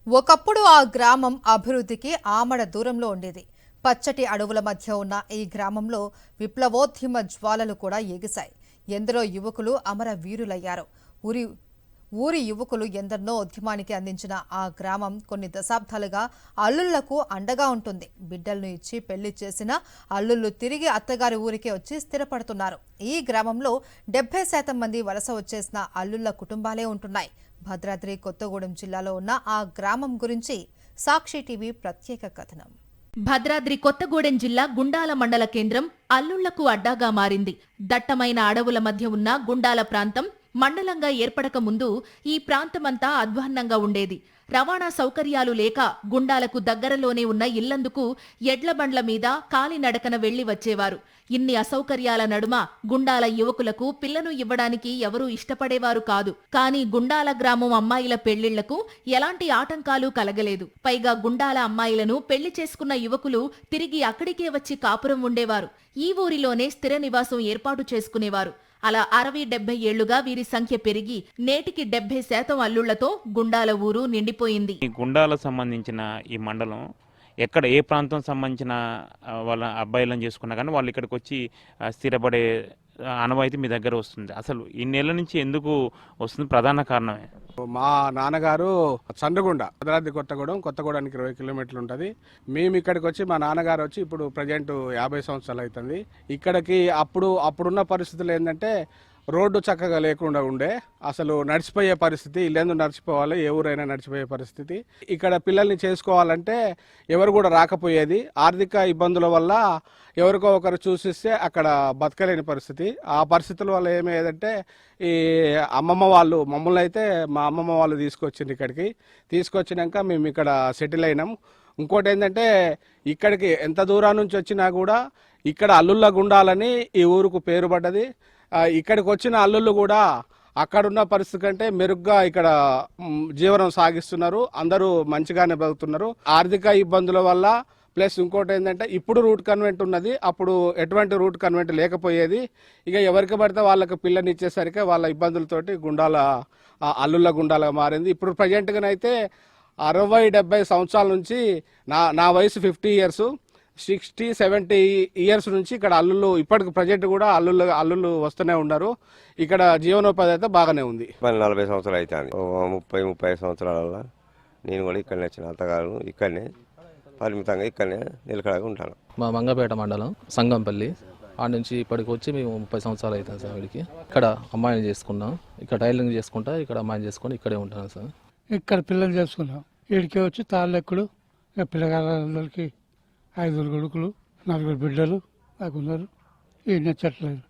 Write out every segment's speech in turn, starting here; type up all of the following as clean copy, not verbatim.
ఒకప్పుడు ఆ గ్రామం అభివృద్ధికి ఆమడ దూరంలో ఉండేది. పచ్చటి అడవుల మధ్య ఉన్న ఈ గ్రామంలో విప్లవోద్యమ జ్వాలలు కూడా ఎగిశాయి. ఎందరో యువకులు అమర వీరులయ్యారు. ఊరి యువకులు ఎందరినో ఉద్యమానికి అందించిన ఆ గ్రామం కొన్ని దశాబ్దాలుగా అల్లుళ్లకు అండగా ఉంటుంది. బిడ్డలను ఇచ్చి పెళ్లి చేసిన అల్లుళ్లు తిరిగి అత్తగారి ఊరికే వచ్చి స్థిరపడుతున్నారు. ఈ గ్రామంలో 70% మంది వలస వచ్చేసిన అల్లుళ్ల కుటుంబాలే ఉంటున్నాయి. భద్రాద్రి కొత్తగూడెం జిల్లాలో ఉన్న ఆ గ్రామం గురించి సాక్షి టీవీ ప్రత్యేక కథనం. భద్రాద్రి కొత్తగూడెం జిల్లా గుండాల మండల కేంద్రం అల్లుళ్లకు అడ్డాగా మారింది. దట్టమైన అడవుల మధ్య ఉన్న గుండాల ప్రాంతం మండలంగా ఏర్పడక ముందు ఈ ప్రాంతమంతా అధ్వాన్నంగా ఉండేది. రవాణా సౌకర్యాలు లేక గుండాలకు దగ్గరలోనే ఉన్న ఇల్లందుకు ఎడ్ల బండ్ల మీద కాలినడకన వెళ్లి వచ్చేవారు. ఇన్ని అసౌకర్యాల నడుమ గుండాల యువకులకు పిల్లను ఇవ్వడానికి ఎవరూ ఇష్టపడేవారు కాదు. కానీ గుండాల గ్రామం అమ్మాయిల పెళ్లిళ్లకు ఎలాంటి ఆటంకాలు కలగలేదు. పైగా గుండాల అమ్మాయిలను పెళ్లి చేసుకున్న యువకులు తిరిగి అక్కడికే వచ్చి కాపురం ఉండేవారు. ఈ ఊరిలోనే స్థిర నివాసం ఏర్పాటు చేసుకునేవారు. అలా 60-70 ఏళ్లుగా వీరి సంఖ్య పెరిగి నేటికి 70% అల్లుళ్లతో గుండాల ఊరు నిండిపోయింది. గుండాలకు సంబంధించిన ఈ మండలం ఎక్కడ ఏ ప్రాంతం సంబంధించిన వాళ్ళ అబ్బాయిలను చేసుకున్నా కానీ వాళ్ళు ఇక్కడికి వచ్చి స్థిరపడే ఆనవాయితీ మీ దగ్గర వస్తుంది. అసలు ఈ నెల నుంచి ఎందుకు వస్తుంది? ప్రధాన కారణమే మా నాన్నగారు చంద్రగుండ, భద్రాద్రి కొత్తగూడానికి 20 కిలోమీటర్లు ఉంటుంది. మేము ఇక్కడికి వచ్చి మా నాన్నగారు వచ్చి ఇప్పుడు ప్రజెంట్ 50 సంవత్సరాలు అవుతుంది. ఇక్కడికి అప్పుడున్న పరిస్థితులు ఏంటంటే రోడ్డు చక్కగా లేకుండా ఉండే, అసలు నడిచిపోయే పరిస్థితి, ఇల్లేందు నడిచిపోవాలి, ఏ ఊరైనా నడిచిపోయే పరిస్థితి. ఇక్కడ పిల్లల్ని చేసుకోవాలంటే ఎవరు కూడా రాకపోయేది. ఆర్థిక ఇబ్బందుల వల్ల ఎవరికో ఒకరు చూసిస్తే అక్కడ బతకలేని పరిస్థితి. ఆ పరిస్థితుల వల్ల ఏమయ్యేదంటే ఈ అమ్మమ్మ వాళ్ళు, మమ్మల్ని అయితే మా అమ్మమ్మ వాళ్ళు ఇక్కడికి తీసుకొచ్చినాక మేము ఇక్కడ సెటిల్ అయినాం. ఇంకోటి ఏంటంటే ఇక్కడికి ఎంత దూరం నుంచి వచ్చినా కూడా ఇక్కడ అల్లుళ్ళ గుండాలని ఈ ఊరుకు పేరు పడ్డది. ఇక్కడికి వచ్చిన అల్లుళ్ళు కూడా అక్కడున్న పరిస్థితి కంటే మెరుగ్గా ఇక్కడ జీవనం సాగిస్తున్నారు. అందరూ మంచిగానే బతుకుతున్నారు. ఆర్థిక ఇబ్బందుల వల్ల ప్లస్ ఇంకోటి ఏంటంటే ఇప్పుడు రూట్ కన్వెంట్ ఉన్నది, అప్పుడు ఎటువంటి రూట్ కన్వెంట్ లేకపోయేది. ఇక ఎవరికి పడితే వాళ్ళకి పిల్లని ఇచ్చేసరికి వాళ్ళ ఇబ్బందులతోటి అల్లుళ్ళ గుండాలుగా మారింది. ఇప్పుడు ప్రజెంట్గానైతే 60-70 సంవత్సరాల నుంచి నా వయసు 50 ఇయర్స్, 60-70 ఇయర్స్ నుంచి ఇక్కడ అల్లుళ్ళు ఇప్పటికి ప్రజెంట్ కూడా అల్లుళ్ళు వస్తూనే ఉన్నారు. ఇక్కడ జీవనోపాధి అయితే బాగానే ఉంది. 40 సంవత్సరాలు అవుతుంది. 30-35 సంవత్సరాల నేను కూడా ఇక్కడనే వచ్చిన, అత్తగారు ఇక్కడనే పరిమితంగా ఇక్కడనే నిలకడగా ఉంటాను. మా మంగపేట మండలం సంగంపల్లి ఆడ నుంచి ఇప్పటికి వచ్చి మేము 30 సంవత్సరాలు అవుతాం సార్. వీడికి ఇక్కడ అమ్మాయిని చేసుకున్నాం, ఇక్కడ టైలరింగ్ చేసుకుంటా ఇక్కడ అమ్మాయిని చేసుకుని ఇక్కడే ఉంటాను సార్. ఇక్కడ పిల్లలు చేసుకున్నాం, వీడికి వచ్చి తాళ్ళెక్కుడు, పిల్లగాళ్ళకి 5 కొడుకులు, 4 బిడ్డలు నాకున్నారు. ఈ నచ్చట్లేదు.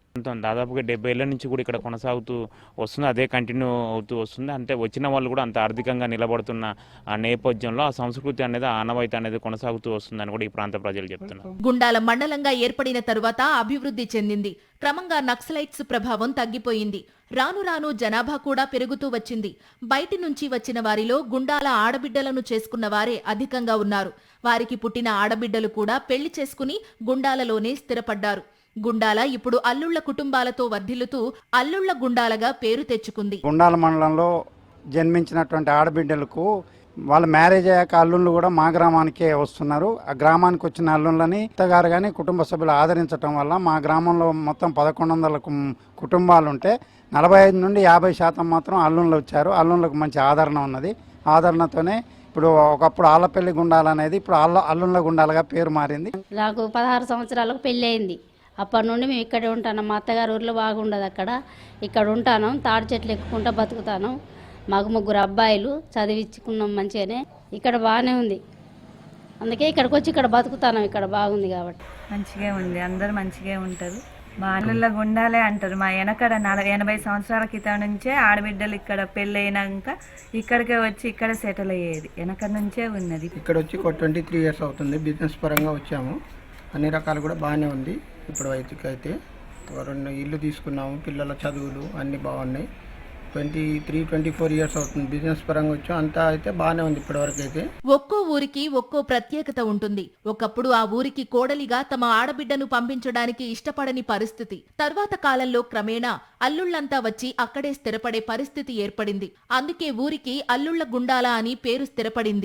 దాదాపుగా 70 ఏళ్ల నుంచి కూడా ఇక్కడ కొనసాగుతూ వస్తుంది, అదే కంటిన్యూ అవుతూ వస్తుంది. అంటే వచ్చిన వాళ్ళు కూడా అంత ఆర్థికంగా నిలబడుతున్న ఆ నేపథ్యంలో ఆ సంస్కృతి అనేది, ఆనవాయితీ అనేది కొనసాగుతూ వస్తుందని కూడా ఈ ప్రాంత ప్రజలు చెప్తున్నారు. గుండాల మండలంగా ఏర్పడిన తరువాత అభివృద్ధి చెందింది. క్రమంగా నక్సలైట్స్ ప్రభావం తగ్గిపోయింది. రాను రాను జనాభా కూడా పెరుగుతూ వచ్చింది. బయటి నుంచి వచ్చిన వారిలో గుండాల ఆడబిడ్డలను చేసుకున్న వారే అధికంగా ఉన్నారు. వారికి పుట్టిన ఆడబిడ్డలు కూడా పెళ్లి చేసుకుని గుండాలలోనే స్థిరపడ్డారు. గుండాల ఇప్పుడు అల్లుళ్ల కుటుంబాలతో వర్ధిల్లుతూ అల్లుళ్ల గుండాలగా పేరు తెచ్చుకుంది. గుండాల మండలంలో జన్మించినటువంటి ఆడబిడ్డలకు వాళ్ళ మ్యారేజ్ అయ్యాక అల్లుళ్ళు కూడా మా గ్రామానికే వస్తున్నారు. ఆ గ్రామానికి వచ్చిన అల్లుళ్ళని అత్తగారు కానీ కుటుంబ సభ్యులు ఆదరించడం వల్ల మా గ్రామంలో మొత్తం 1100 కుటుంబాలు ఉంటే 45-50% మాత్రం అల్లుళ్ళు వచ్చారు. అల్లుళ్ళకు మంచి ఆదరణ ఉన్నది. ఆదరణతోనే ఇప్పుడు ఒకప్పుడు ఆళ్ళపల్లి గుండాలనేది ఇప్పుడు అల్లుళ్ళ గుండాలుగా పేరు మారింది. నాకు 16 సంవత్సరాలకు పెళ్ళి అయింది. అప్పటి నుండి మేము ఇక్కడే ఉంటాను. మా అత్తగారు ఊర్లో బాగుండదు, ఇక్కడ ఉంటాను. తాడి చెట్లు ఎక్కుకుంటా బతుకుతాను. మాకు 3 అబ్బాయిలు, చదివించుకున్నాం మంచిగానే. ఇక్కడ బాగానే ఉంది, అందుకే ఇక్కడికి వచ్చి ఇక్కడ బతుకుతాను. ఇక్కడ బాగుంది కాబట్టి మంచిగా ఉంది, అందరూ మంచిగా ఉంటారు. మా అల్లుళ్ళ గుండాలే అంటారు. మా వెనకడ 80 సంవత్సరాల క్రితం నుంచే ఆడబిడ్డలు ఇక్కడ పెళ్ళైనాక ఇక్కడికే వచ్చి ఇక్కడ సెటిల్ అయ్యేది. వెనక నుంచే ఉన్నది. ఇక్కడ వచ్చి 23 ఇయర్స్ అవుతుంది. బిజినెస్ పరంగా వచ్చాము. అన్ని రకాలు కూడా బాగానే ఉంది. ఇప్పుడు అయితే 2 ఇల్లు తీసుకున్నాము. పిల్లల చదువులు అన్నీ బాగున్నాయి. 23-24 ఇయర్స్ అవుతుంది. బిజినెస్ పరంగా వచ్చాం, అంతా అయితే బాగానే ఉంది ఇప్పటివరకు అయితే. ఒక్కో ఊరికి ఒక్కో ప్రత్యేకత ఉంటుంది. ఒకప్పుడు ఆ ఊరికి కోడలిగా తమ ఆడబిడ్డను పంపించడానికి ఇష్టపడని పరిస్థితి. తర్వాత కాలంలో క్రమేణా అల్లుళ్లంతా వచ్చి అక్కడే స్థిరపడే పరిస్థితి ఏర్పడింది. అందుకే ఊరికి అల్లుళ్ల గుండాల అని పేరు స్థిరపడింది.